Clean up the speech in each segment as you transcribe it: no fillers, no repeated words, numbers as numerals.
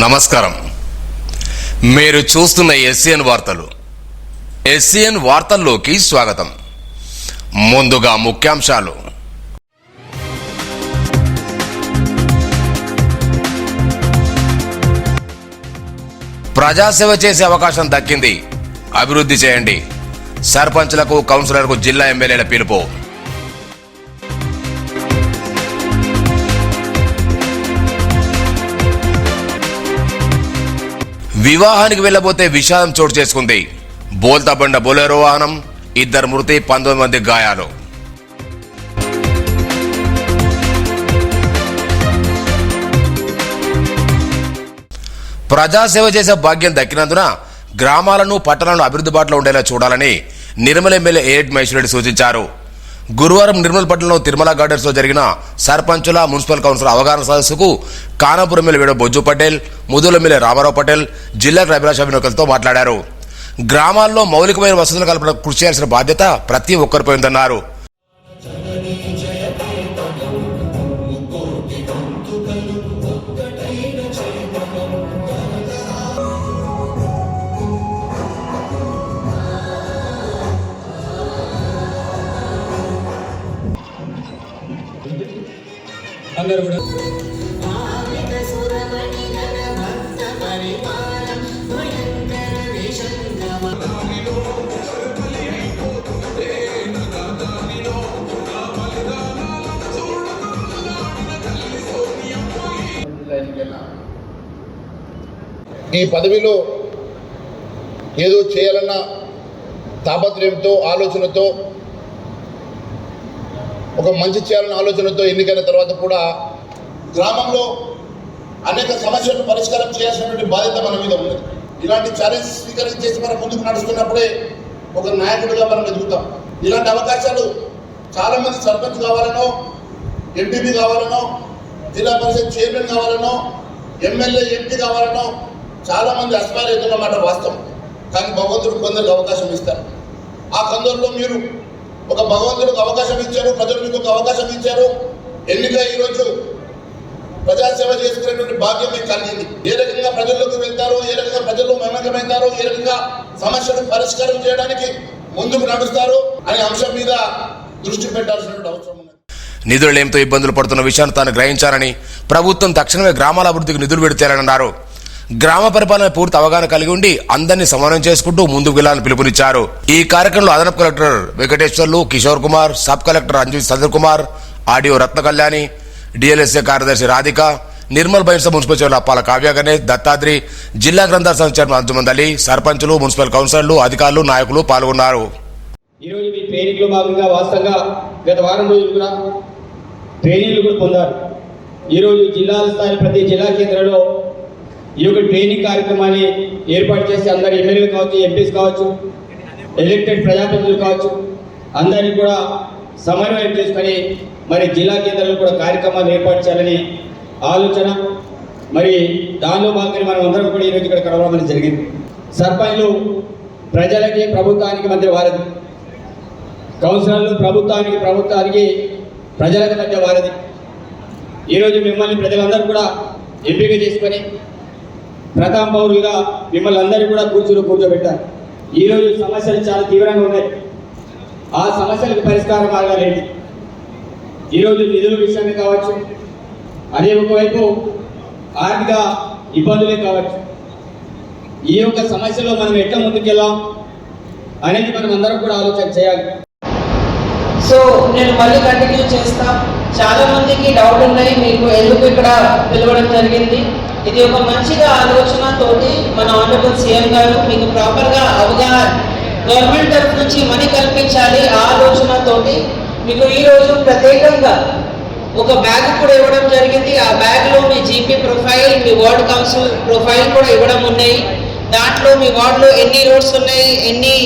నమస్కారం. మీరు చూస్తున్న ఎస్సీఎన్ వార్తలు. ఎస్సీఎన్ వార్తల్లోకి స్వాగతం. ముందుగా ముఖ్యాంశాలు. ప్రజాసేవ చేసే అవకాశం దక్కింది, అభివృద్ధి చేయండి. సర్పంచ్లకు కౌన్సిలర్కు జిల్లా ఎమ్మెల్యేల పిలుపు. వివాహానికి వెళ్లబోతే విషాదం చోటు చేసుకుంది. బోల్తాబండ బొలెరో వాహనం, 2 మృతి, 19 మంది గాయాలు. ప్రజాసేవ చేసే భాగ్యం దక్కినందున గ్రామాలను పట్టణాలను అభివృద్ధి బాటలో ఉండేలా చూడాలని నిర్మల్ ఎమ్మెల్యే ఏఎడ్ మహేశ్వరరెడ్డి సూచించారు. గురువారం నిర్మల్ పట్టణంలో తిరుమల గార్డెన్స్ లో జరిగిన సర్పంచుల మున్సిపల్ కౌన్సిల్ అవగాహన సదస్సుకు కానాపూర్ ఎమ్మెల్యే వేడ బొజ్జు పటేల్, ముదూరు ఎమ్మెల్యే రామారావు పటేల్, జిల్లా అభిలాష వినోకలతో మాట్లాడారు. గ్రామాల్లో మౌలికమైన వసతులు కల్పనకు కృషి చేయాల్సిన బాధ్యత ప్రతి ఒక్కరిపై ఉందన్నారు. అందరూ కూడా ఈ పదవిలో ఏదో చేయాలన్న తాపత్రయంతో, ఆలోచనతో, ఒక మంచి చేయాలన్న ఆలోచనతో ఎన్నికైన తర్వాత కూడా గ్రామంలో అనేక సమస్యలను పరిష్కారం చేయాల్సినటువంటి బాధ్యత మన మీద ఉన్నది. ఇలాంటి ఛాలెంజ్ స్వీకరించేసి మనం ముందుకు నడుస్తున్నప్పుడే ఒక నాయకుడిగా మనం ఎదుగుతాం. ఇలాంటి అవకాశాలు చాలామంది సర్పంచ్ కావాలనో, ఎంపీపీ కావాలనో, జిల్లా పరిషత్ చైర్మన్ కావాలనో, ఎమ్మెల్యే ఎంపీ కావాలనో చాలామంది అస్పైర్ అవుతున్నమాట వాస్తవం. కానీ భగవంతుడు కొందరికి అవకాశం ఇస్తారు. ఆ కొందరిలో మీరు ఒక భగవంతుడికి అవకాశం ఇచ్చారు, ప్రజలు మీకు ఒక అవకాశం ఇచ్చారు. ఎన్నిక ఈరోజు ప్రజాసేవ చేసుకునేటువంటి భాగ్యం మీకు కలిగింది. ఏ రకంగా ప్రజల్లోకి వెళ్తారో, ఏ రకంగా ప్రజల్లో మమేకమవుతారో, ఏ రకంగా సమస్యను పరిష్కారం చేయడానికి ముందుకు నడుస్తారు అనే అంశం మీద దృష్టి పెట్టాల్సినటువంటి అవసరం ఉంది. నిధులేంతో ఇబ్బందులు పడుతున్న విషయాన్ని తాను గ్రహించారని, ప్రభుత్వం తక్షణమే గ్రామాల అభివృద్ధికి నిధులు పెడతారన్నారు. గ్రామ పరిపాలన పూర్తి అవగాహన కలిగి ఉండి అందరినీ సమన్వయం చేసుకుంటూ ముందుకు వెళ్లాలని పిలుపునిచ్చారు. ఈ కార్యక్రమంలో అదనపు collector Venkateswarlu, Kishore Kumar, sub collector Anjul Sadar Kumar, RDO Ratna Kalyani, DLSA కార్యదర్శి రాధిక, నిర్మల్ బైంస మున్సిపల్ చైర్మన్ అప్పాల కావ్య గణేష్, దత్తాద్రి, జిల్లా గ్రంథాల సంఘ చైర్మన్ అంజుమంద్ అలీ, సర్పంచులు, మున్సిపల్ కౌన్సిలర్లు, అధికారులు, నాయకులు పాల్గొన్నారు. ఈరోజు మీ ట్రైనింగ్లో భాగంగా వాస్తవంగా గత వారం రోజులు కూడా ట్రైనింగ్లు కూడా పొందారు. ఈరోజు జిల్లాల స్థాయి ప్రతి జిల్లా కేంద్రంలో ఈ యొక్క ట్రైనింగ్ కార్యక్రమాన్ని ఏర్పాటు చేసి అందరు ఎమ్మెల్యేలు కావచ్చు, ఎంపీస్ కావచ్చు, ఎలక్టెడ్ ప్రజాప్రతినిధులు కావచ్చు, అందరినీ కూడా సమన్వయం చేసుకొని మరి జిల్లా కేంద్రాల్లో కూడా కార్యక్రమాలు ఏర్పాటు చేయాలని ఆలోచన. మరి దానిలో భాగంగా మనం అందరం కూడా ఈరోజు ఇక్కడ కలవడం జరిగింది. సర్పంచ్లు ప్రజలకి ప్రభుత్వానికి మధ్య వారధి, కౌన్సిలర్లు ప్రభుత్వానికి ప్రజలకు మధ్య వారధి. ఈరోజు మిమ్మల్ని ప్రజలందరూ కూడా ఎంపిక చేసుకొని ప్రథమ పౌరులుగా మిమ్మల్ని అందరూ కూడా కూర్చోబెట్టారు. ఈరోజు సమస్యలు చాలా తీవ్రంగా ఉన్నాయి. ఆ సమస్యలకు పరిష్కార మార్గాలు ఏంటి? ఈరోజు నిధుల విషయమే కావచ్చు, అదే ఒకవైపు ఆర్థిక ఇబ్బందులే కావచ్చు. ఈ యొక్క సమస్యలో మనం ఎట్లా ముందుకెళ్ళాం అనేది మనం అందరం కూడా ఆలోచన చేయాలి. సో నేను మళ్ళీ కంటిన్యూ చేస్తా. చాలా మందికి డౌట్ ఉన్నాయి మీకు ఎందుకు ఇక్కడ పిలవడం జరిగింది. ఇది ఒక మంచిగా ఆలోచనతోటి మన ఆనరబుల్ సీఎం గారు మీకు ప్రాపర్గా అవగాహన, గవర్నమెంట్ తరఫు నుంచి మనీ కల్పించాలి ఆ ఆలోచనతోటి మీకు ఈరోజు ప్రత్యేకంగా ఒక బ్యాగ్ కూడా ఇవ్వడం జరిగింది. ఆ బ్యాగ్లో మీ జీపీ ప్రొఫైల్, మీ వార్డ్ కౌన్సిల్ ప్రొఫైల్ కూడా ఇవ్వడం ఉన్నాయి. దాంట్లో మీ వార్డులో ఎన్ని రోడ్స్ ఉన్నాయి, ఎన్ని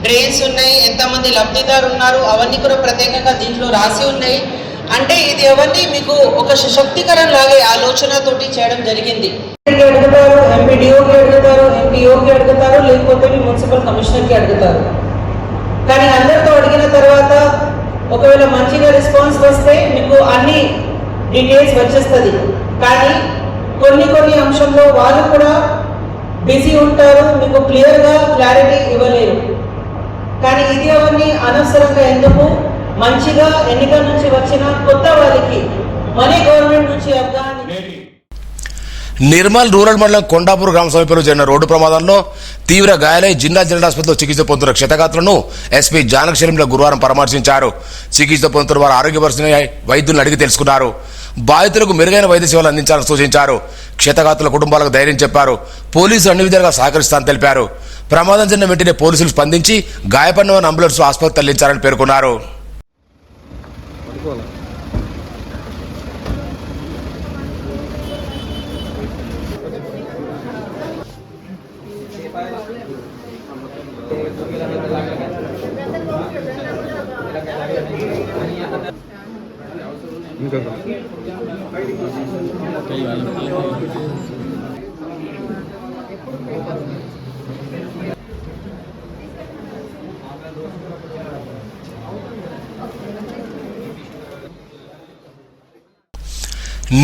డ్రైన్స్ ఉన్నాయి, ఎంతమంది లబ్ధిదారు ఉన్నారు, అవన్నీ కూడా ప్రత్యేకంగా దీంట్లో రాసి ఉన్నాయి. అంటే ఇది అవన్నీ మీకు ఒక సశక్తికరణ లాగే ఆలోచనతోటి చేయడం జరిగింది. అడుగుతారు, ఎంపీడీఓకి అడుగుతారు, ఎంపీఓకి అడుగుతారు, లేకపోతే మీ మున్సిపల్ కమిషనర్కి అడుగుతారు. కానీ అందరితో అడిగిన తర్వాత ఒకవేళ మంచిగా రెస్పాన్స్ వస్తే మీకు అన్ని డీటెయిల్స్ వచ్చేస్తుంది. కానీ కొన్ని అంశంలో వాళ్ళు కూడా బిజీ ఉంటారు, మీకు క్లియర్గా క్లారిటీ ఇవ్వలేరు. కానీ ఇది అవన్నీ అనవసరంగా ఎందుకు, మంచిగా ఎన్నికల నుంచి వచ్చిన కొత్త వాళ్ళకి మనీ గవర్నమెంట్ నుంచి అవగాహన. నిర్మల్ రూరల్ మండలం కొండాపూర్ గ్రామ సమీపంలో జరిగిన రోడ్డు ప్రమాదంలో తీవ్ర గాయాలై జిల్లా జనరల్ ఆసుపత్రిలో చికిత్స పొందుతున్న క్షతగాత్రులను ఎస్పీ జానక్ షరీంల గురువారం పరామర్శించారు. చికిత్స పొందుతున్న వారు ఆరోగ్య పరిస్థితిని వైద్యులను అడిగి తెలుసుకున్నారు. బాధితులకు మెరుగైన వైద్య సేవలు అందించాలని సూచించారు. క్షతగాత్రుల కుటుంబాలకు ధైర్యం చెప్పారు. పోలీసులు అన్ని విధాలుగా సహకరిస్తారని తెలిపారు. ప్రమాదం జరిగిన వెంటనే పోలీసులు స్పందించి గాయపడిన వారిని అంబులెన్స్ ఆసుపత్రికి తరలించారని పేర్కొన్నారు.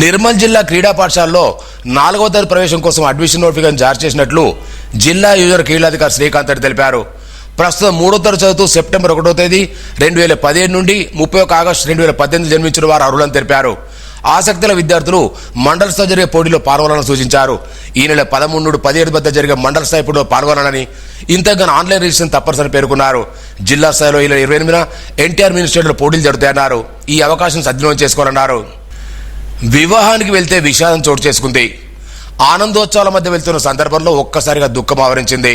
నిర్మల్ జిల్లా క్రీడా పాఠశాలలో 4వ తరగతి ప్రవేశం కోసం అడ్మిషన్ నోటిఫికేషన్ జారీ చేసినట్లు జిల్లా యూజర్ క్రీడాధికారి శ్రీకాంత్ రెడ్డి తెలిపారు. ప్రస్తుతం 3వ తరగతి చదువుతూ సెప్టెంబర్ 1వ తేదీ 2017 నుండి 31 ఆగస్టు 2018 జన్మించిన వారు అర్హులని తెలిపారు. ఆసక్తుల విద్యార్థులు మండల స్థాయి జరిగే పోటీలో పాల్గొనాలని సూచించారు. ఈ నెల 13 నుండి 17 మధ్య జరిగే మండల స్థాయి పోటీలో పాల్గొనాలని, ఇంతగా ఆన్లైన్ రిజిస్ట్రేషన్ తప్పనిసరి పేర్కొన్నారు. జిల్లా స్థాయిలో ఈ నెల 28న ఎన్టీఆర్ మినీ స్టేడియంలో పోటీలు జరుగుతాయన్నారు. ఈ అవకాశం సద్వినియోగం చేసుకోవాలన్నారు. వివాహానికి వెళ్తే విషాదం చోటు చేసుకుంది. ఆనందోత్సవాల మధ్య వెళ్తున్న సందర్భంలో ఒక్కసారిగా దుఃఖం ఆవరించింది.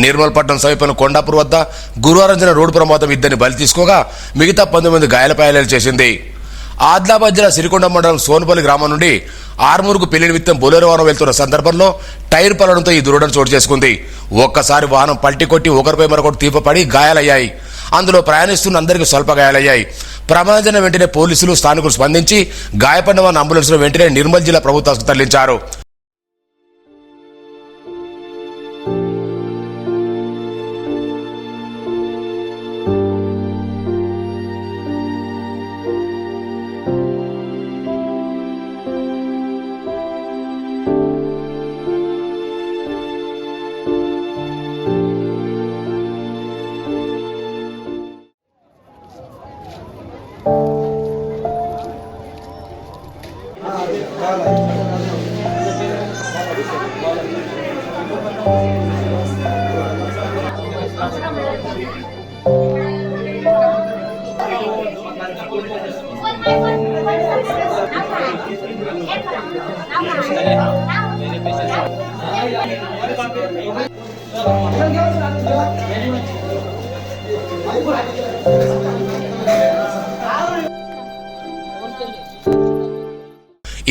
నిర్మల్ పట్టణం సమీపంలో కొండాపూర్ వద్ద గురువారం జరిగిన రోడ్డు ప్రమాదం ఇద్దరిని బలి తీసుకోగా మిగతా 19 మంది గాయాలపాయాలు చేసింది. ఆదిలాబాద్ జిల్లా సిరికొండ మండలం సోన్పల్లి గ్రామం నుండి ఆర్మూరుకు పెళ్లి నిమిత్తం బొలెరో వాహనం వెళ్తున్న సందర్భంలో టైర్ పలడంతో ఈ దుర్ఘటన చోటు చేసుకుంది. ఒక్కసారి వాహనం పల్టీ కొట్టి ఒకరిపై మరొకటి తీపపడి గాయాలయ్యాయి. అందులో ప్రయాణిస్తున్న అందరికీ స్వల్ప గాయాలయ్యాయి. ప్రమాదం జరిగిన వెంటనే పోలీసులు స్థానికులు స్పందించి గాయపడిన వారిని అంబులెన్స్లో వెంటనే నిర్మల్ జిల్లా ప్రభుత్వ ఆసుపత్రికి తరలించారు.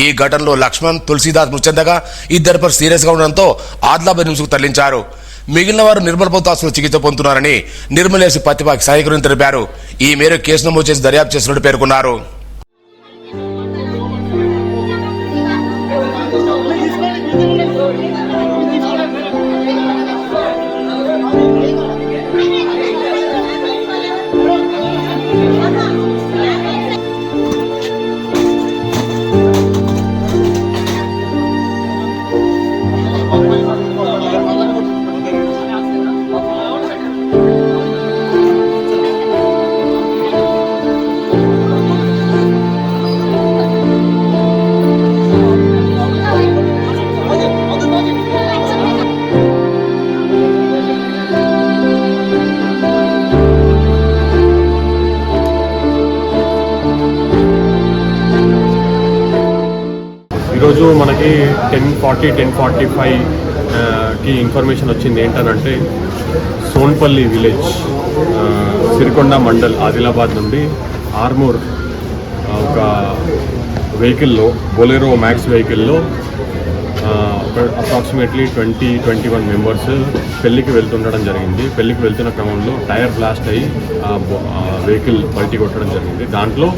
ఈ ఘటనలో లక్ష్మణ్, తులసీదాస్ మృతి చెందగా ఇద్దరిపై సీరియస్ గా ఉండడంతో ఆదిలాబాద్ నిమ్స్కు తరలించారు. మిగిలిన వారు నిర్మల్ ప్రభుత్వ ఆసుపత్రిలో చికిత్స పొందుతున్నారని నిర్మల్ ఎస్పీ పత్తిపాకి సాయిగురుని తెలిపారు. ఈ మేరకు కేసు నమోదు చేసి దర్యాప్తు చేసినట్టు పేర్కొన్నారు. ఈరోజు మనకి 10:45కి ఇన్ఫర్మేషన్ వచ్చింది. ఏంటనంటే సోన్పల్లి విలేజ్ సిరికొండ మండల్ ఆదిలాబాద్ నుండి ఆర్మూర్ ఒక వెహికల్లో, బొలెరో మ్యాక్స్ వెహికల్లో అప్రాక్సిమేట్లీ 20-21 మెంబర్స్ పెళ్ళికి వెళ్తుండడం జరిగింది. పెళ్ళికి వెళ్తున్న క్రమంలో టైర్ బ్లాస్ట్ అయ్యి వెహికల్ పల్టీ కొట్టడం జరిగింది. దాంట్లో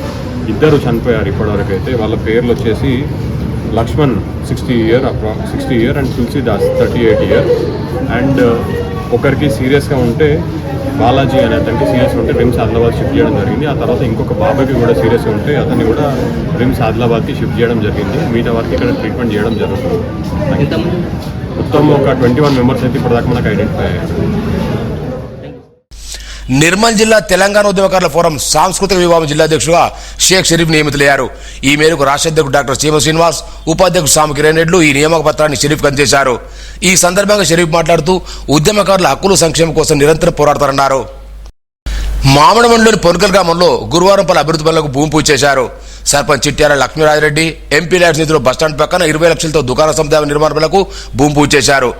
ఇద్దరు చనిపోయారు. ఇప్పటివరకు అయితే వాళ్ళ పేర్లు వచ్చేసి Lakshman 60 year and Tulsidas 38 year. And ఒకరికి సీరియస్గా ఉంటే బాలాజీ అనే అతనికి సీరియస్ ఉంటే రిమ్స్ ఆదిలాబాద్ షిఫ్ట్ చేయడం జరిగింది. ఆ తర్వాత ఇంకొక బాబాకి కూడా సీరియస్ ఉంటే అతన్ని కూడా రిమ్స్ ఆదిలాబాద్కి షిఫ్ట్ చేయడం జరిగింది. మిగతా వారికి ఇక్కడ ట్రీట్మెంట్ చేయడం జరుగుతుంది. మొత్తం ఒక 21 మెంబర్స్ అయితే ఇప్పటిదాకా మనకు ఐడెంటిఫై అయ్యారు. నిర్మల్ జిల్లా తెలంగాణ ఉద్యమకారుల ఫోరం సాంస్కృతిక విభాగం జిల్లా అధ్యక్షుడుగా షేక్ షరీఫ్ నియమితులయ్యారు. ఈ మేరకు రాష్ట్ర అధ్యక్షుడు డాక్టర్ చీమ శ్రీనివాస్, ఉపాధ్యక్షుడు సాము కిరణ్ రెడ్లు ఈ నియామక పత్రాన్ని షరీఫ్ అందజేశారు. ఈ సందర్భంగా షరీఫ్ మాట్లాడుతూ ఉద్యమకారుల హక్కులు సంక్షేమం కోసం నిరంతరం పోరాడతారన్నారు. మామిడిమండలోని పొనకల్ గ్రామంలో గురువారం పలు అభివృద్ధి పనులకు భూమి పూజ చేశారు. సర్పంచ్ చిట్యాల లక్ష్మీరాజరెడ్డి ఎంపీ ల్యాడ్స్ నిధులు బస్టాండ్ పక్కన 20 లక్షలతో దుకాణ సముదాయ నిర్మాణ పనులకు భూమి పూజ చేశారు.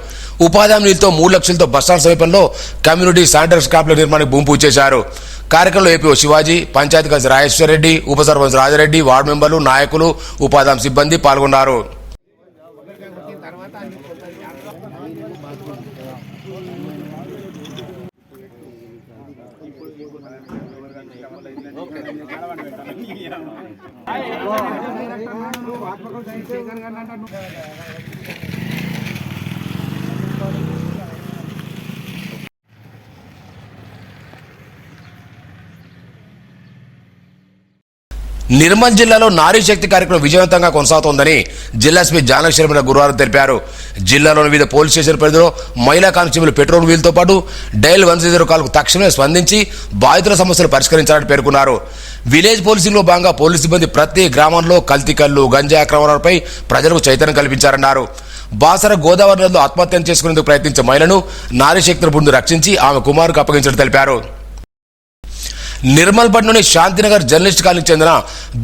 ఉపాధి హామీ నిధులతో 3 లక్షలతో బస్టాండ్ సమీపంలో కమ్యూనిటీ శానిటరీ కాంప్లెక్స్ నిర్మాణానికి భూమి పూజ చేశారు. కార్యక్రమంలో ఏపీఓ శివాజీ, పంచాయతీ కార్యదర్శి రాజేశ్వర రెడ్డి, ఉప సర్పంచ్ రాజారెడ్డి, వార్డు మెంబర్లు, నాయకులు, ఉపాధి హామీ సిబ్బంది పాల్గొన్నారు. నిర్మల్ జిల్లాలో నారీ శక్తి కార్యక్రమం విజయవంతంగా కొనసాగుతోందని జిల్లా ఎస్పీ జానక్ శర్మ గురువారం తెలిపారు. జిల్లాలోని వివిధ పోలీస్ స్టేషన్ పరిధిలో మహిళా కానిస్టేబుల్ పెట్రోల్ వీల్తో పాటు డయల్ 100 కాల్కు తక్షణమే స్పందించి బాధితుల సమస్యలు పరిష్కరించాలని పేర్కొన్నారు. విలేజ్ పోలీసింగ్లో భాగంగా పోలీసు సిబ్బంది ప్రతి గ్రామంలో కల్తీ కల్లు, గంజా ఆక్రమణలపై ప్రజలకు చైతన్యం కల్పించారన్నారు. బాసర గోదావరి నదిలో ఆత్మహత్యం చేసుకునేందుకు ప్రయత్నించే మహిళను నారీ శక్తి బృందం రక్షించి ఆమె కుమారుకు అప్పగించినట్టు తెలిపారు. నిర్మల్పట్నంలోని శాంతినగర్ జర్నలిస్ట్ కాలనీకి చెందిన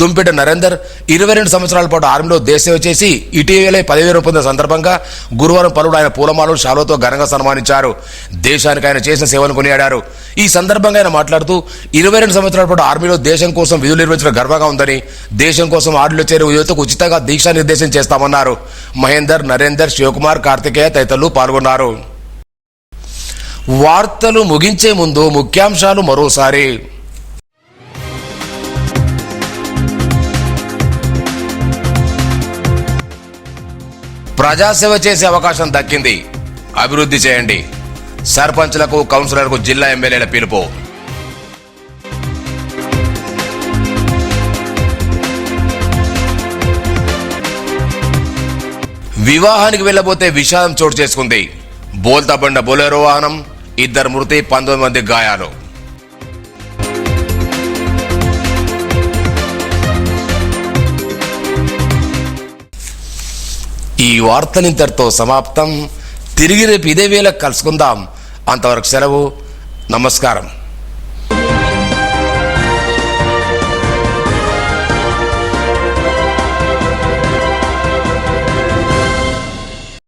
దుంపేట నరేందర్ 22 సంవత్సరాల పాటు ఆర్మీలో దేశసేవ చేసి ఇటీవలే 10,000 పొందిన సందర్భంగా గురువారం పలువురు ఆయన పూలమాలలు షాలువతో ఘనంగా సన్మానించారు. దేశానికి ఆయన చేసిన సేవను కొనియాడారు. ఈ సందర్భంగా ఆయన మాట్లాడుతూ 22 సంవత్సరాల పాటు ఆర్మీలో దేశం కోసం విధులు నిర్వహించడం గర్వంగా ఉందని, దేశం కోసం ఆర్మీలో చేరే యువతకు ఉచితంగా దీక్షా నిర్దేశం చేస్తామన్నారు. మహేందర్, నరేందర్, శివకుమార్, కార్తికేయ తదితరులు పాల్గొన్నారు. వార్తలు ముగించే ముందు ముఖ్యాంశాలు మరోసారి. ప్రజాసేవ చేసే అవకాశం దక్కింది, అభివృద్ధి చేయండి. సర్పంచ్లకు, కౌన్సిలర్లకు జిల్లా ఎమ్మెల్యేల పిలుపు. వివాహానికి వెళ్లబోతే విషాదం చోటు చేసుకుంది. బోల్తాబండ బొలెరో వాహనం, 2 మృతి, 19 మంది గాయాలు. ఈ వార్తనింతటితో సమాప్తం. తిరిగి రేపు ఇదే వేళ కలుసుకుందాం. అంతవరకు సెలవు. నమస్కారం.